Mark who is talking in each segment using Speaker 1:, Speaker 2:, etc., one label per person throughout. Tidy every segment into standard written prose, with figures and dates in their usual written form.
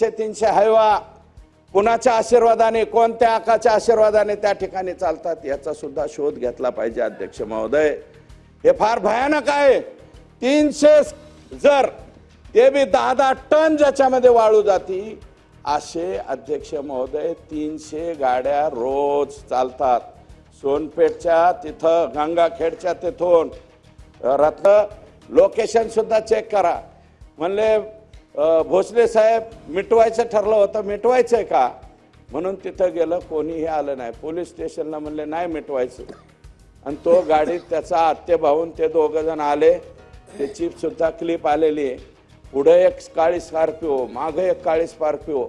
Speaker 1: 300 Hyva कुणाच्या आशीर्वादाने, कोणत्या आकाच्या आशीर्वादाने त्या ठिकाणी चालतात याचा सुद्धा शोध घेतला पाहिजे अध्यक्ष महोदय। हे फार भयानक आहे। 300 जर ते बी 10-10 टन ज्याच्यामध्ये वाळू जाती असे अध्यक्ष महोदय 300 गाड्या रोज चालतात। सोनपेठच्या तिथं गंगाखेडच्या तिथून रत्न लोकेशन सुद्धा चेक करा। म्हणले भोसले साहेब मिटवायचं ठरलं होतं, मिटवायचंय का म्हणून तिथं गेलं, कोणीही आलं नाही। पोलीस स्टेशनला म्हणले नाही मिटवायचं आणि तो गाडीत त्याचा आत्ते भाऊन ते दोघं जण आले। त्याची सुद्धा क्लिप आलेली आहे। पुढे एक काळी स्कॉर्पिओ, मागे एक काळी स्कॉर्पिओ।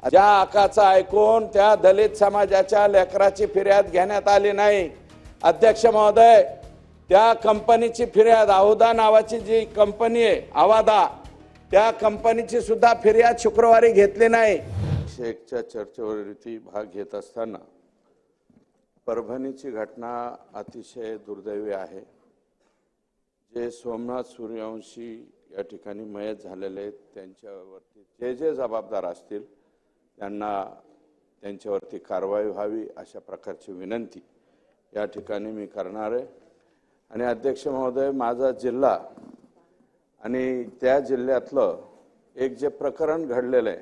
Speaker 1: ज्या आकाचा ऐकून त्या दलित समाजाच्या लेकराची फिर्याद घेण्यात आली नाही अध्यक्ष महोदय। त्या कंपनीची फिर्याद, आहुदा नावाची जी कंपनी आहे आवादा, त्या कंपनीची सुद्धा फिर्याद शुक्रवारी घेतली नाही। शेखच्या चर्चेवरती भाग घेत असताना परभणीची घटना अतिशय दुर्दैवी आहे। जे सोमनाथ सूर्यवंशी या ठिकाणी मयत झालेले आहेत त्यांच्यावरती जे जबाबदार असतील त्यांच्यावरती कारवाई व्हावी अशा प्रकारची विनंती या ठिकाणी मी करणार आहे। आणि अध्यक्ष महोदय, माझा जिल्हा आणि त्या जिल्ह्यातलं एक जे प्रकरण घडलेलं आहे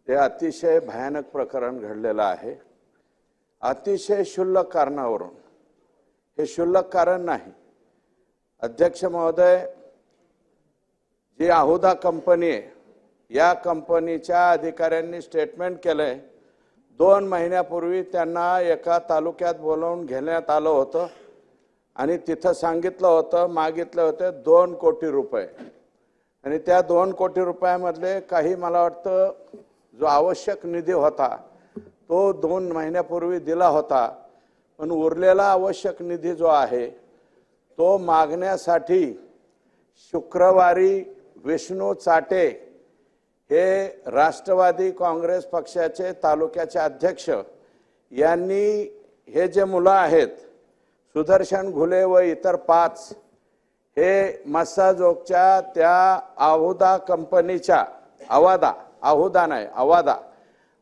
Speaker 1: ते अतिशय भयानक प्रकरण घडलेलं आहे। अतिशय क्षुल्लक कारणावरून, हे क्षुल्लक कारण नाही अध्यक्ष महोदय। जी आहुदा कंपनी आहे या कंपनीच्या अधिकाऱ्यांनी स्टेटमेंट केलंय 2 महिन्यापूर्वी त्यांना एका तालुक्यात बोलावून घेण्यात आलं होतं आणि तिथं सांगितलं होतं, मागितले होते 2 कोटी रुपये आणि त्या 2 कोटी रुपयामधले काही मला वाटतं जो आवश्यक निधी होता तो 2 महिन्यापूर्वी दिला होता, पण उरलेला आवश्यक निधी जो आहे तो मागण्यासाठी शुक्रवारी विष्णू चाटे हे राष्ट्रवादी काँग्रेस पक्षाचे तालुक्याचे अध्यक्ष यांनी हे जे मुलं आहेत सुदर्शन घुले व इतर 5 हे मस्साजोगच्या त्या आहुदा कंपनीच्या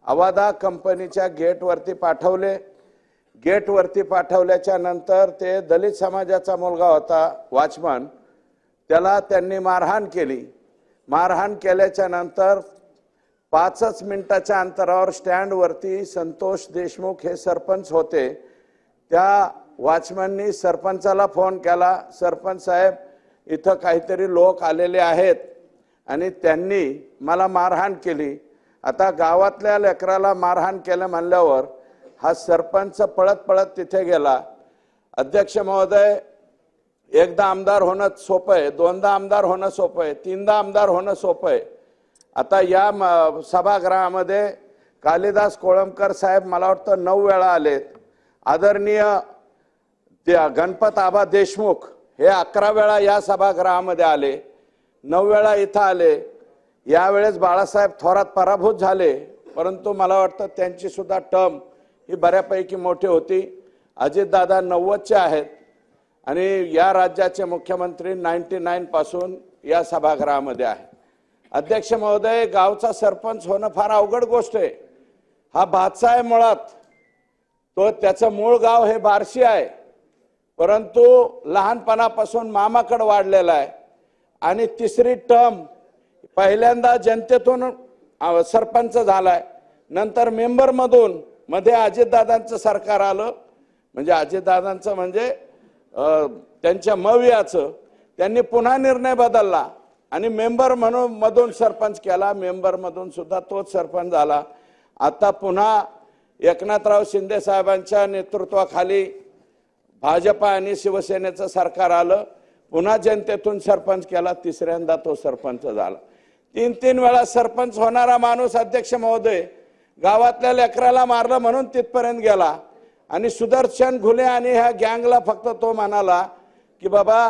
Speaker 1: आवादा कंपनीच्या गेटवरती पाठवले। गेटवरती पाठवल्याच्या नंतर ते दलित समाजाचा मुलगा होता वॉचमन, त्याला त्यांनी मारहाण केली। मारहाण केल्याच्या नंतर 5च मिनिटाच्या अंतरावर स्टँडवरती संतोष देशमुख हे सरपंच होते, त्या वॉचमननी सरपंचाला फोन केला, सरपंच साहेब इथं काहीतरी लोक आलेले आहेत आणि त्यांनी मला मारहाण केली। आता गावातल्या लेकराला मारहाण केलं म्हणल्यावर हा सरपंच पळत पळत तिथे गेला। अध्यक्ष महोदय, एकदा आमदार होणं सोपं आहे, 2दा आमदार होणं सोपं आहे, 3दा आमदार होणं सोपं आहे। आता या सभागृहामध्ये कालिदास कोळंबकर साहेब मला वाटतं 9 वेळा आलेत। आदरणीय गणपत आबा देशमुख हे 11 वेळा या सभागृहामध्ये आले, 9 वेळा इथं आले। यावेळेस बाळासाहेब थोरात पराभूत झाले, परंतु मला वाटतं त्यांची सुद्धा टर्म ही बऱ्यापैकी मोठी होती। अजितदादा 90चे आहेत आणि या राज्याचे मुख्यमंत्री 99 पासून या सभागृहामध्ये आहे। अध्यक्ष महोदय, गावचा सरपंच होणं फार अवघड गोष्ट आहे। हा भातसा आहे मुळात, तो त्याचं मूळ गाव हे बार्शी आहे, परंतु लहानपणापासून मामाकडे वाढलेला आहे आणि 3री टर्म पहिल्यांदा जनतेतून सरपंच झालाय, नंतर मेंबर मधून मध्ये अजितदादांचं सरकार आलं, म्हणजे अजितदादांचं म्हणजे त्यांच्या मवियाचं, त्यांनी पुन्हा निर्णय बदलला आणि मेंबर म्हणून मधून सरपंच केला, मेंबर मधून सुद्धा तोच सरपंच झाला। आता पुन्हा एकनाथराव शिंदे साहेबांच्या नेतृत्वाखाली भाजपा आणि शिवसेनेचं सरकार आलं, पुन्हा जनतेतून सरपंच केला, 3ऱ्यांदा तो सरपंच झाला। 3 वेळा सरपंच होणारा माणूस अध्यक्ष महोदय गावातल्या लेकराला मारलं म्हणून तिथपर्यंत गेला आणि सुदर्शन घुले आणि ह्या गँगला फक्त तो म्हणाला की बाबा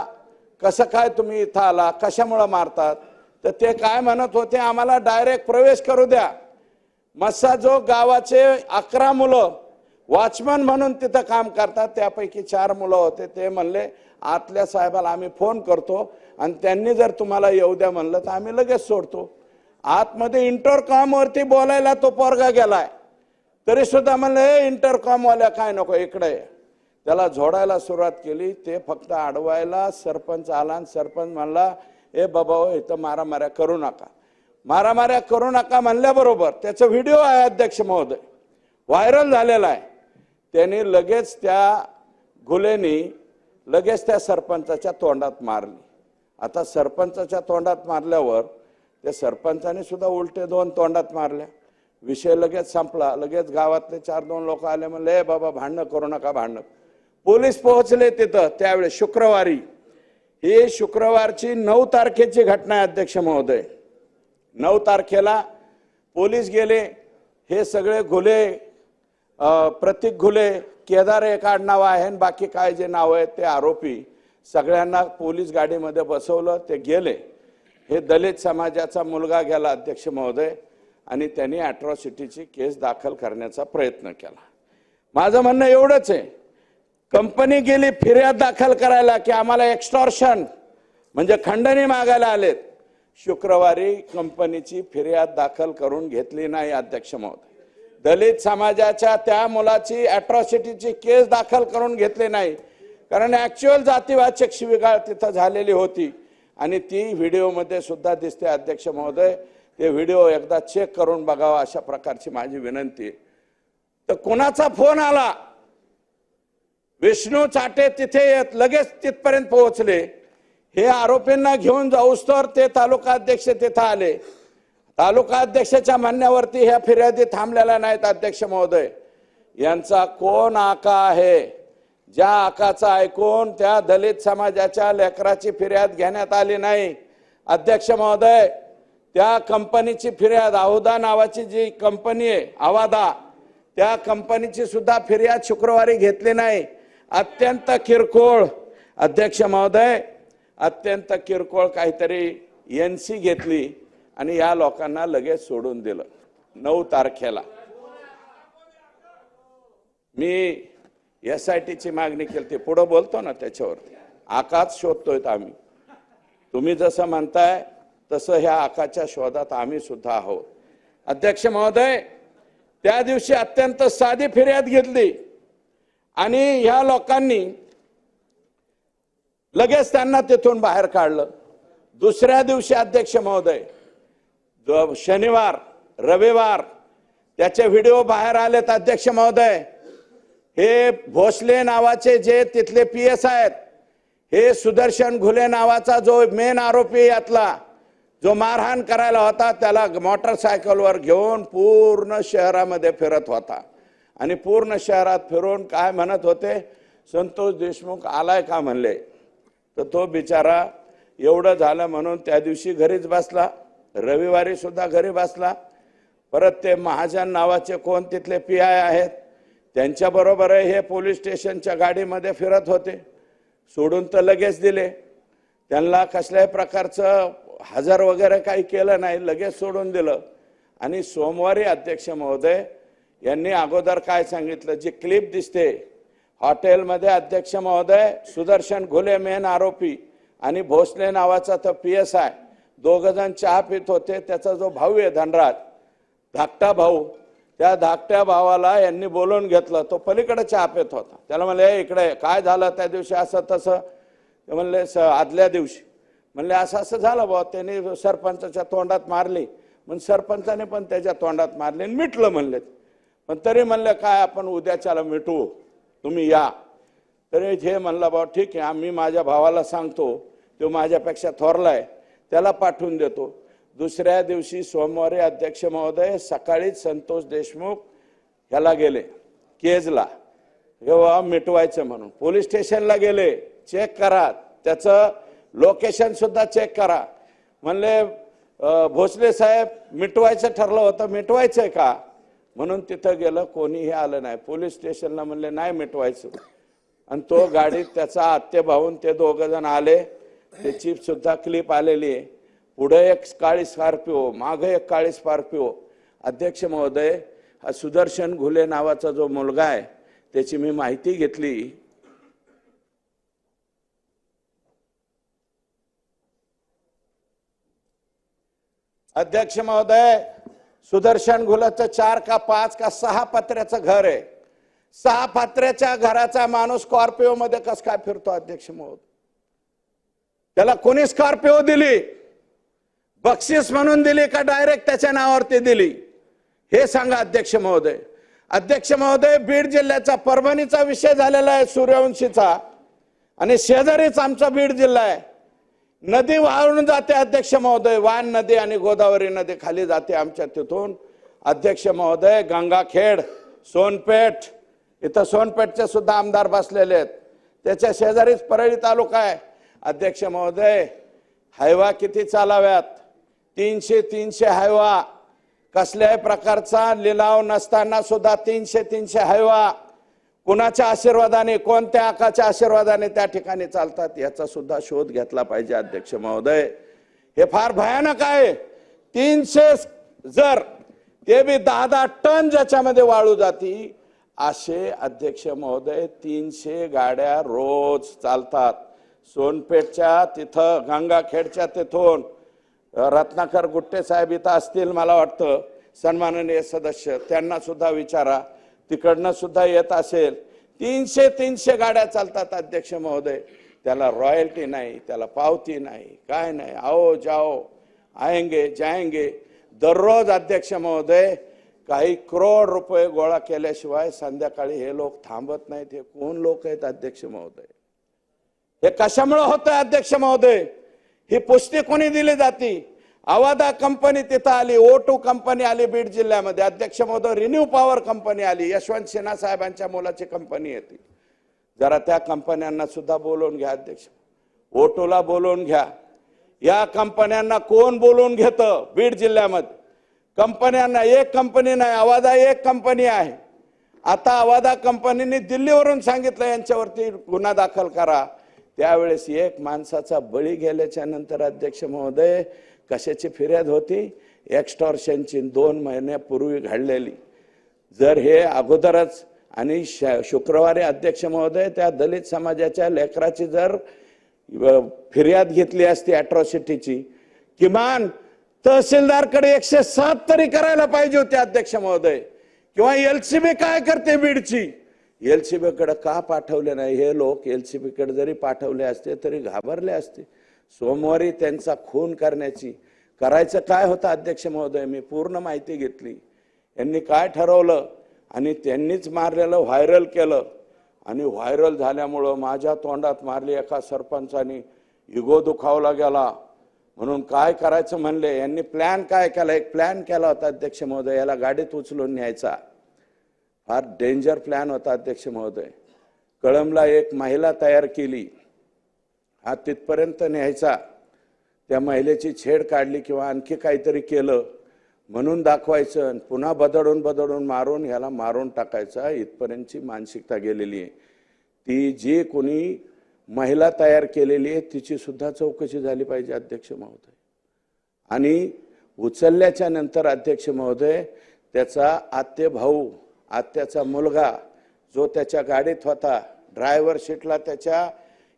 Speaker 1: कसं काय तुम्ही इथं आला, कशामुळे मारतात, तर ते काय म्हणत होते, आम्हाला डायरेक्ट प्रवेश करू द्या। मस्साजोग गावाचे 11 मुलं वॉचमन म्हणून तिथं काम करतात, त्यापैकी 4 मुलं होते, ते म्हणले आतल्या साहेबाला आम्ही फोन करतो आणि त्यांनी जर तुम्हाला येऊ द्या म्हणलं तर आम्ही लगेच सोडतो। आतमध्ये इंटरकॉम वरती बोलायला तो पोरगा गेलाय, तरी सुद्धा म्हणलं इंटरकॉम वाल्या काय नको इकडे, त्याला झोडायला सुरुवात केली. ते फक्त अडवायला सरपंच आला आणि सरपंच म्हणला, ए बाबा हो, इथं मारामाऱ्या करू नका, मारामाऱ्या करू नका म्हणल्याबरोबर त्याचा व्हिडिओ आहे अध्यक्ष महोदय, व्हायरल झालेला आहे. त्यांनी लगेच त्या गुलेनी लगेच त्या सरपंचाच्या तोंडात मारली. आता सरपंचाच्या तोंडात मारल्यावर त्या सरपंचाने सुद्धा उलटे 2 तोंडात मारल्या. विषय लगेच संपला. लगेच गावातले 4-2 लोक आले, म्हणले बाबा भांडणं करू नका, भांडणं. पोलीस पोहोचले तिथं त्यावेळेस शुक्रवारी. ही शुक्रवारची 9 तारखेची घटना आहे अध्यक्ष महोदय. 9 तारखेला पोलीस गेले. हे सगळे घुले, प्रतीक घुले, केदार एक आडनाव आहे आणि बाकी काय जे नाव आहेत ते आरोपी सगळ्यांना पोलीस गाडीमध्ये बसवलं. ते गेले. हे दलित समाजाचा मुलगा गेला अध्यक्ष महोदय आणि त्यांनी अॅट्रॉसिटीची केस दाखल करण्याचा प्रयत्न केला. माझं म्हणणं एवढंच आहे, कंपनी गेली फिर्याद दाखल करायला की आम्हाला एक्स्टॉर्शन म्हणजे खंडणी मागायला आलेत. शुक्रवारी कंपनीची फिर्याद दाखल करून घेतली नाही अध्यक्ष महोदय. दलित समाजाच्या त्या मुलाची अॅट्रॉसिटीची केस दाखल करून घेतली नाही, कारण ऍक्च्युअल जातीवाचक शिवीगाळ तिथं झालेली होती आणि ती व्हिडिओमध्ये सुद्धा दिसते अध्यक्ष महोदय. ते व्हिडिओ एकदा चेक करून बघावा अशा प्रकारची माझी विनंती आहे. तर कोणाचा फोन आला, विष्णू चाटे तिथे येत लगेच तिथपर्यंत पोहोचले. हे आरोपींना घेऊन जाऊस तर ते तालुका अध्यक्ष तिथं आले. तालुका अध्यक्षाच्या म्हणण्यावरती ह्या फिर्यादी थांबलेल्या नाहीत अध्यक्ष महोदय. यांचा कोण आका आहे, ज्या आकाचा ऐकून त्या दलित समाजाच्या लेकराची फिर्याद घेण्यात आली नाही अध्यक्ष महोदय. त्या कंपनीची फिर्याद, आहुदा नावाची जी कंपनी आहे आवादा, त्या कंपनीची सुद्धा फिर्याद शुक्रवारी घेतली नाही. अत्यंत किरकोळ अध्यक्ष महोदय, अत्यंत किरकोळ काहीतरी एनसी घेतली आणि या लोकांना लगेच सोडून दिलं. 9 तारखेला मी SITची मागणी केली. ते पुढे बोलतो ना त्याच्यावरती. आकाच शोधतोय आम्ही. तुम्ही जसं म्हणताय तसं ह्या आकाच्या शोधात आम्ही सुद्धा आहोत अध्यक्ष महोदय. त्या दिवशी अत्यंत साधी फिर्याद घेतली आणि ह्या लोकांनी लगेच त्यांना तिथून बाहेर काढलं. दुसऱ्या दिवशी अध्यक्ष महोदय, शनिवार रविवार त्याचे व्हिडिओ बाहेर आलेत अध्यक्ष महोदय. हे भोसले नावाचे जे तिथले PS आहेत, हे सुदर्शन घुले नावाचा जो मेन आरोपी यातला, जो मारहाण करायला होता, त्याला मोटरसायकलवर घेऊन पूर्ण शहरामध्ये फिरत होता आणि पूर्ण शहरात फिरून काय म्हणत होते, संतोष देशमुख आलाय का म्हणले. तर तो बिचारा एवढं झालं म्हणून त्या दिवशी घरीच बसला, रविवारी सुद्धा घरी बसला. परत ते महाजन नावाचे कोण तिथले PI आहेत, त्यांच्याबरोबर हे पोलीस स्टेशनच्या गाडीमध्ये फिरत होते. सोडून तर लगेच दिले. त्यांना कसल्याही प्रकारचं हजर वगैरे काही केलं नाही, लगेच सोडून दिलं. आणि सोमवारी अध्यक्ष महोदय यांनी अगोदर काय सांगितलं, जी क्लिप दिसते हॉटेलमध्ये अध्यक्ष महोदय, सुदर्शन घुले मेन आरोपी आणि भोसले नावाचा तो PSI, 2 जण चहा पित होते. त्याचा जो भाऊ आहे धनराज, धाकटा भाऊ, त्या धाकट्या भावाला यांनी बोलवून घेतलं. तो पलीकडे चहा पित होता. त्याला म्हणले इकडे काय झालं त्या दिवशी असं तसं. ते म्हणले आदल्या दिवशी म्हणले असं असं झालं बा. त्यांनी सरपंचाच्या तोंडात मारली. मग सरपंचाने पण त्याच्या तोंडात मारली आणि मिटलं म्हणले. पण तरी म्हणले काय आपण उद्याच्याला मिटवू, तुम्ही या. तरी हे म्हणलं बा ठीक आहे, आम्ही माझ्या भावाला सांगतो, तो माझ्यापेक्षा थोरलाय, त्याला पाठवून देतो. दुसऱ्या दिवशी सोमवारी अध्यक्ष महोदय सकाळीच संतोष देशमुख ह्याला गेले केजला, हे मिटवायचं म्हणून पोलीस स्टेशनला गेले. चेक करा, त्याचं लोकेशन सुद्धा चेक करा. म्हणले भोसले साहेब मिटवायचं ठरलं होतं, मिटवायचंय का म्हणून तिथं गेलं, कोणीही आलं नाही. पोलीस स्टेशनला म्हणले नाही मिटवायचं. आणि तो गाडीत त्याचा आत्ते भाऊन ते 2 जण आले. त्याची सुद्धा क्लिप आलेली आहे. पुढे एक काळी स्कॉर्पिओ, मागे एक काळी स्कॉर्पिओ. अध्यक्ष महोदय, हा सुदर्शन घुले नावाचा जो मुलगा आहे त्याची मी माहिती घेतली. अध्यक्ष महोदय, सुदर्शन घुलतचं 4 का 5 का 6 पत्र्याचं घर आहे. 6 पत्र्याच्या घराचा माणूस स्कॉर्पिओ मध्ये कस काय फिरतो अध्यक्ष महोदय? त्याला कोणी स्कॉर्पिओ दिली? बक्षीस म्हणून दिली का डायरेक्ट त्याच्या नावावरती दिली? हे सांगा अध्यक्ष महोदय. अध्यक्ष महोदय, बीड जिल्ह्याचा परभणीचा विषय झालेला आहे सूर्यवंशीचा, आणि शेजारीच आमचा बीड जिल्हा आहे. नदी वाहून जाते अध्यक्ष महोदय, वान नदी आणि गोदावरी नदी खाली जाते आमच्या तिथून. अध्यक्ष महोदय, गंगाखेड, सोनपेठ, इथं सोनपेठचे सुद्धा आमदार बसलेले आहेत. त्याच्या शेजारीच परळी तालुका आहे. अध्यक्ष महोदय, हायवा किती चालाव्यात? 300 हायवा. कसल्याही प्रकारचा लिलाव नसताना सुद्धा 300 हायवा कुणाच्या आशीर्वादाने, कोणत्या आकाच्या आशीर्वादाने त्या ठिकाणी चालतात, याचा सुद्धा शोध घेतला पाहिजे अध्यक्ष महोदय. हे फार भयानक आहे. 300 जर ते बी 10 टन ज्याच्यामध्ये वाळू जाती, असे अध्यक्ष महोदय 300 गाड्या रोज चालतात. सोनपेठच्या तिथं, गंगाखेडच्या तिथून रत्नाकर गुट्टे साहेब इथं असतील मला वाटतं, सन्माननीय सदस्य, त्यांना सुद्धा विचारा, तिकडनं सुद्धा येत असेल. 300 गाड्या चालतात अध्यक्ष महोदय. त्याला रॉयल्टी नाही, त्याला पावती नाही, काय नाही. आओ जाओ, आएंगे जाएंगे. दररोज अध्यक्ष महोदय काही करोड रुपये गोळा केल्याशिवाय संध्याकाळी हे लोक थांबत नाहीत. हे कोण लोक आहेत अध्यक्ष महोदय? हे कशामुळे होतंय अध्यक्ष महोदय? ही पुष्टी कोणी दिली जाती? अवादा कंपनी तिथं आली, O2 कंपनी आली बीड जिल्ह्यामध्ये अध्यक्ष महोदय, रिन्यू पॉवर कंपनी आली, यशवंत सिन्हा साहेबांच्या मुलाची कंपनी येते. जरा त्या कंपन्यांना सुद्धा बोलवून घ्या अध्यक्ष. O2 ला बोलवून घ्या. या कंपन्यांना कोण बोलवून घेतं बीड जिल्ह्यामध्ये? कंपन्यांना एक कंपनी नाही, अवादा एक कंपनी आहे. आता अवादा कंपनीने दिल्लीवरून सांगितलं यांच्यावरती गुन्हा दाखल करा. त्यावेळेस एक माणसाचा बळी गेल्याच्या नंतर अध्यक्ष महोदय कशाची फिर्याद होती? एक्स्टॉर्शनची 2 महिन्यापूर्वी घडलेली. जर हे अगोदरच, आणि शुक्रवारी अध्यक्छ महोदय त्या दलित समाजाच्या लेकराची जर फिर्याद घेतली असती अॅट्रॉसिटीची, किमान तहसीलदारकडे 107 तरी करायला पाहिजे होते अध्यक्ष महोदय. किंवा LCB काय करते बीडची? LCB कडे का पाठवले नाही? हे लोक LCB कडे जरी पाठवले असते तरी घाबरले असते. सोमवारी त्यांचा खून करायचं काय होतं अध्यक्ष महोदय? मी पूर्ण माहिती घेतली. यांनी काय ठरवलं आणि त्यांनीच मारलेलं व्हायरल केलं, आणि व्हायरल झाल्यामुळं माझ्या तोंडात मारली एका सरपंचानी, इगो दुखावला गेला. म्हणून काय करायचं म्हणले, यांनी प्लॅन काय केला? एक प्लॅन केला होता अध्यक्ष महोदय, याला गाडीत उचलून न्यायचा. फार डेंजर प्लॅन होता अध्यक्ष महोदय. कळंबला एक महिला तयार केली, हा तिथपर्यंत न्यायचा, त्या महिलेची छेड काढली किंवा आणखी काहीतरी केलं म्हणून दाखवायचं, पुन्हा बदडून मारून ह्याला मारून टाकायचा. इथपर्यंतची मानसिकता गेलेली आहे. ती जी कोणी महिला तयार केलेली आहे तिची सुद्धा चौकशी झाली पाहिजे अध्यक्ष महोदय. आणि उचलल्याच्या नंतर अध्यक्ष महोदय त्याचा आत्ते भाऊ, आत्याचा मुलगा जो त्याच्या गाडीत होता, ड्रायव्हर सीटला त्याच्या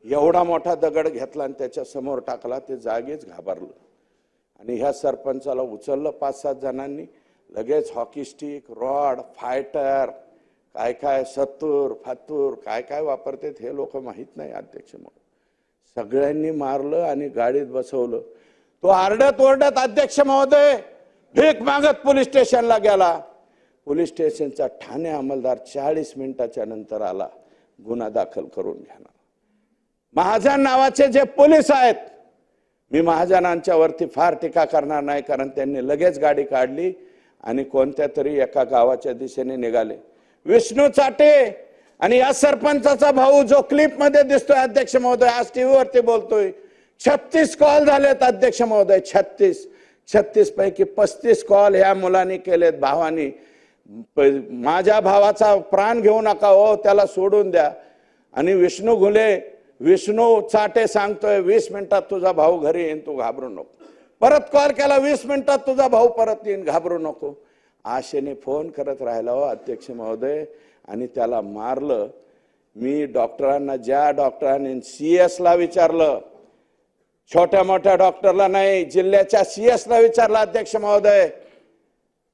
Speaker 1: एवढा मोठा दगड घेतला आणि त्याच्या समोर टाकला. ते जागीच घाबरलं. आणि ह्या सरपंचाला उचललं 5-7 जणांनी. लगेच हॉकी स्टिक, रॉड, फायटर, काय काय सत्तूर फातूर काय काय वापरतात हे लोक माहीत नाही अध्यक्ष महोदय. सगळ्यांनी मारलं आणि गाडीत बसवलं. तो आरडत ओरडत अध्यक्ष महोदय भीक मागत पोलीस स्टेशनला गेला. पोलीस स्टेशनचा ठाणे अंमलदार 40 मिनिटाच्या नंतर आला गुन्हा दाखल करून घेणार. महाजन नावाचे जे पोलीस आहेत, मी महाजनांच्या वरती फार टीका करणार नाही, कारण त्यांनी लगेच गाडी काढली आणि कोणत्या तरी एका गावाच्या दिशेने निघाले. विष्णू चाटे आणि या सरपंचाचा भाऊ जो क्लिप मध्ये दिसतोय अध्यक्ष महोदय, आज टीव्ही वरती बोलतोय, 36 कॉल झालेत अध्यक्ष महोदय. 36 पैकी 35 कॉल ह्या मुलांनी केलेत, भावानी. माझ्या भावाचा प्राण घेऊ नका हो, त्याला सोडून द्या. आणि विष्णू चाटे सांगतोय 20 मिनिटात तुझा भाऊ घरी येईन, तू घाबरू नको. परत कॉल केला, 20 मिनिटात तुझा भाऊ परत येईन, घाबरू नको. आशेने फोन करत राहिला हो अध्यक्ष महोदय, आणि त्याला मारलं. मी डॉक्टरांना, ज्या डॉक्टरांनी CS ला विचारलं, छोट्या मोठ्या डॉक्टरला नाही, जिल्ह्याच्या CS ला विचारला अध्यक्ष महोदय.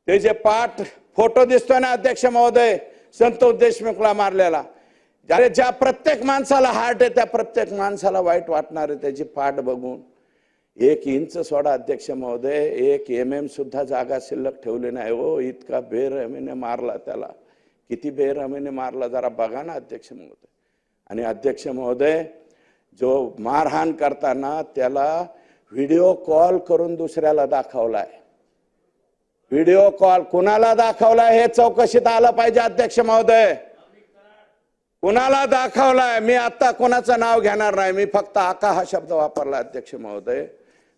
Speaker 1: ते जे पाठ फोटो दिसतोय ना अध्यक्ष महोदय, संतोष देशमुखला मारलेला, ज्या प्रत्येक माणसाला हार्ट आहे त्या प्रत्येक माणसाला वाईट वाटणार आहे त्याची पाठ बघून. 1 इंच सोडा अध्यक्ष महोदय, 1 mm सुद्धा जागा शिल्लक ठेवली नाही हो. इतका बेरहमीने मारला त्याला. किती बेरहमीने मारला जरा बघा ना अध्यक्ष महोदय. आणि अध्यक्ष महोदय, जो मारहाण करताना त्याला व्हिडिओ कॉल करून दुसऱ्याला दाखवलाय. व्हिडिओ कॉल कुणाला दाखवलाय हे चौकशीत आलं पाहिजे अध्यक्ष महोदय. कुणाला दाखवलाय? मी आता कोणाचं नाव घेणार नाही, मी फक्त आका हा शब्द वापरला अध्यक्ष महोदय.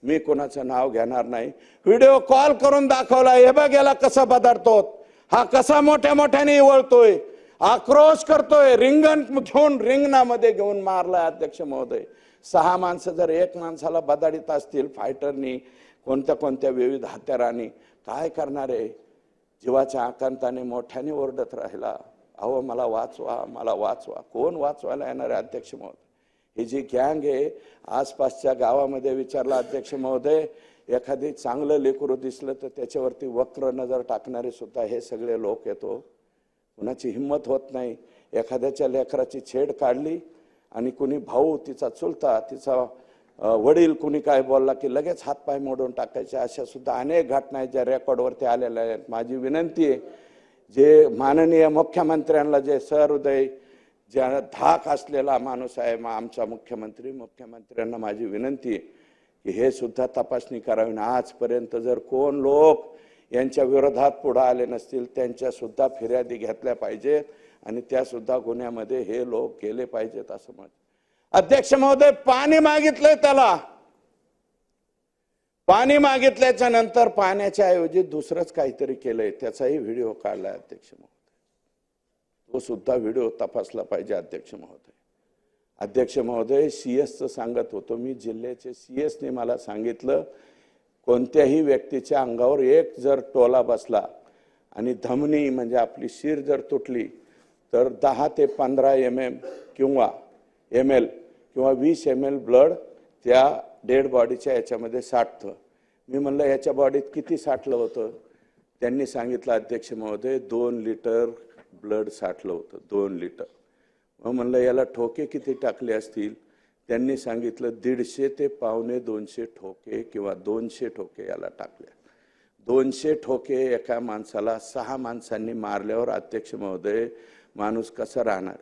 Speaker 1: मी कोणाचं नाव घेणार नाही. व्हिडिओ कॉल करून दाखवलाय. हे बघ याला कसं बदलतो, हा कसा मोठ्या मोठ्याने वळतोय, आक्रोश करतोय, रिंगण घेऊन रिंगणामध्ये घेऊन मारलाय अध्यक्ष महोदय. 6 माणसं जर 1 माणसाला बदाडीत असतील फायटरनी, कोणत्या कोणत्या विविध हत्यारांनी, काय करणार आहे? जीवाच्या आकांताने मोठ्याने ओरडत राहिला, अहो मला वाचवा, मला वाचवा. कोण वाचवायला येणार आहे अध्यक्ष महोदय? ही जी गँग आहे आसपासच्या गावामध्ये विचारला अध्यक्ष महोदय, एखादी चांगलं लेकरू दिसलं तर त्याच्यावरती वक्र नजर टाकणारे सुद्धा हे सगळे लोक येतो. कुणाची हिंमत होत नाही. एखाद्याच्या लेकराची छेड काढली आणि कुणी भाऊ, तिचा चुलता, तिचा वडील कुणी काय बोलला की लगेच हातपाय मोडून टाकायचे. अशा सुद्धा अनेक घटना आहेत ज्या रेकॉर्डवरती आलेल्या आहेत. माझी विनंती आहे, जे माननीय मुख्यमंत्र्यांना, जे सहृदय, ज्या धाक असलेला माणूस आहे आमचा मुख्यमंत्र्यांना माझी विनंती आहे की हे सुद्धा तपासणी करावी. आजपर्यंत जर कोण लोक यांच्या विरोधात पुढे आले नसतील त्यांच्या सुद्धा फिर्यादी घेतल्या पाहिजेत आणि त्या सुद्धा गुन्ह्यामध्ये हे लोक गेले पाहिजेत असं मत. अध्यक्ष महोदय, पाणी मागितलंय त्याला. पाणी मागितल्याच्या नंतर पाण्याच्या ऐवजी दुसरंच काहीतरी केलंय, त्याचाही व्हिडिओ काढलाय अध्यक्ष महोदय. तो सुद्धा व्हिडिओ तपासला पाहिजे अध्यक्ष महोदय. अध्यक्ष महोदय, CS सांगत होतो मी, जिल्ह्याचे CS ने मला सांगितलं, कोणत्याही व्यक्तीच्या अंगावर एक जर टोला बसला आणि धमनी म्हणजे आपली शिर जर तुटली तर 10 ते 15 mm किंवा ml किंवा 20 ml ब्लड त्या डेड बॉडीच्या याच्यामध्ये साठतं. मी म्हणलं याच्या बॉडीत किती साठलं होतं? त्यांनी सांगितलं अध्यक्ष महोदय 2 लिटर ब्लड साठलं होतं, 2 लिटर. मग म्हणलं याला ठोके किती टाकले असतील? त्यांनी सांगितलं 150 ते 125 ठोके किंवा 200 ठोके याला टाकले. 200 ठोके एका माणसाला 6 माणसांनी मारल्यावर अध्यक्ष महोदय माणूस कसा राहणार?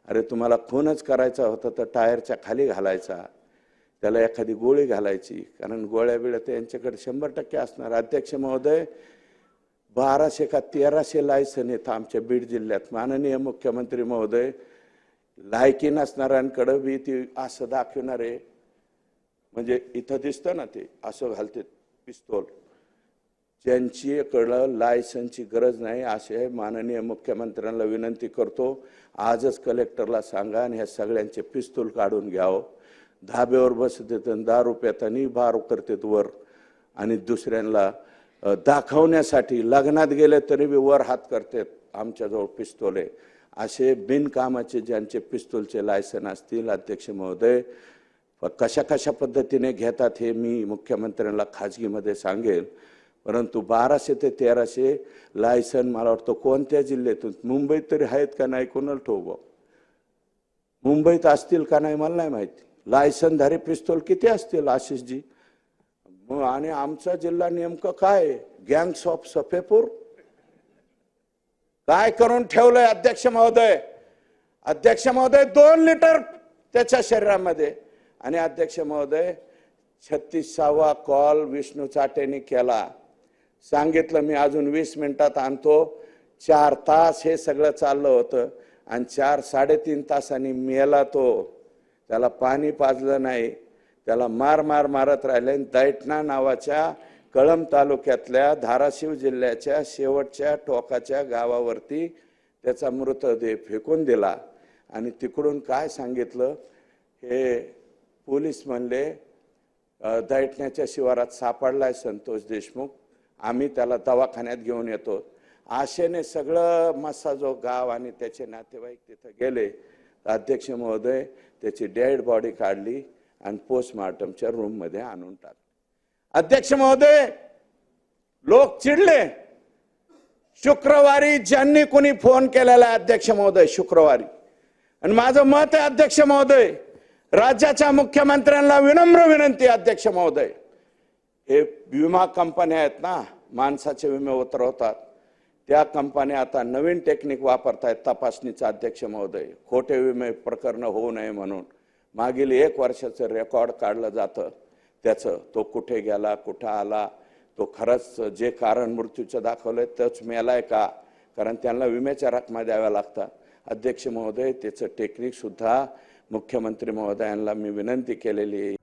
Speaker 1: अरे तुम्हाला खूनच करायचा होता तर टायरच्या खाली घालायचा, त्याला एखादी गोळी घालायची, कारण गोळ्या बिळ्या तर यांच्याकडे 100% असणार. अध्यक्ष महोदय, 1200 का 1300 लायसन आहेत आमच्या बीड जिल्ह्यात. माननीय मुख्यमंत्री महोदय, लायकी नसणाऱ्यांकडे बी ती असं दाखवणारे, म्हणजे इथं दिसतं ना ते असं घालते पिस्तूल, ज्यांच्याकडं लायसनची गरज नाही असे माननीय मुख्यमंत्र्यांना विनंती करतो, आजच कलेक्टरला सांगा आणि ह्या सगळ्यांचे पिस्तूल काढून घ्यावं. धाब्यावर बसतात आणि दारू पेतानी बार करतात वर, आणि दुसऱ्यांना दाखवण्यासाठी लग्नात गेले तरी बी वर हात करतात, आमच्याजवळ पिस्तूल आहे. असे बिनकामाचे ज्यांचे पिस्तूलचे लायसन असतील अध्यक्ष महोदय, कशा कशा पद्धतीने घेतात हे मी मुख्यमंत्र्यांना खाजगीमध्ये सांगेल. परंतु 1200 ते 1300 लायसन मला वाटतं कोणत्या जिल्ह्यातून, मुंबईत तरी आहेत का नाही कोणाला ठोक, मुंबईत असतील का नाही मला नाही माहिती. लायसनधारी पिस्तूल किती असतील आशिषजी? आणि आमचा जिल्हा नेमकं काय, गँग्स ऑफ सफेपूर काय करून ठेवलंय अध्यक्ष महोदय? अध्यक्ष महोदय 2 लिटर त्याच्या शरीरामध्ये. आणि अध्यक्ष महोदय 36वा कॉल विष्णू चाटेने केला, सांगितलं मी अजून 20 मिनिटात आणतो. 4 तास हे सगळं चाललं होतं आणि 4-3.5 तासांनी मेला तो. त्याला पाणी पाजलं नाही, त्याला मारत राहिले. दैठणा नावाच्या कळंब तालुक्यातल्या धाराशिव जिल्ह्याच्या शेवटच्या टोकाच्या गावावरती त्याचा मृतदेह फेकून दिला. आणि तिकडून काय सांगितलं, हे पोलीस म्हणले दैठण्याच्या शिवारात सापडलाय संतोष देशमुख, आम्ही त्याला दवाखान्यात घेऊन येतो. आशेने सगळं मस्साजो गाव आणि त्याचे नातेवाईक तिथं गेले. अध्यक्ष महोदय, त्याची डेड बॉडी काढली आणि पोस्टमार्टमच्या रूम मध्ये आणून टाकले. अध्यक्ष महोदय, लोक चिडले. शुक्रवारी ज्यांनी कोणी फोन केलेला आहे अध्यक्ष महोदय, शुक्रवारी, आणि माझं मत आहे अध्यक्ष महोदय, राज्याच्या मुख्यमंत्र्यांना विनम्र विनंती अध्यक्ष महोदय, हे विमा कंपन्या आहेत ना, माणसाचे विमे उतरवतात, त्या कंपन्या आता नवीन टेक्निक वापरतायत तपासणीचा अध्यक्ष महोदय. खोटे विमे प्रकरण होऊ नये म्हणून मागील 1 वर्षाचं रेकॉर्ड काढलं जातं, त्याचं तो कुठे गेला, कुठं आला, तो खरंच जे कारण मृत्यूचं दाखवलंय तोच मेलाय का, कारण त्यांना विम्याच्या रकमा द्याव्या लागतात. अध्यक्ष महोदय, त्याचं टेक्निक सुद्धा मुख्यमंत्री महोदयांना मी विनंती केलेली आहे.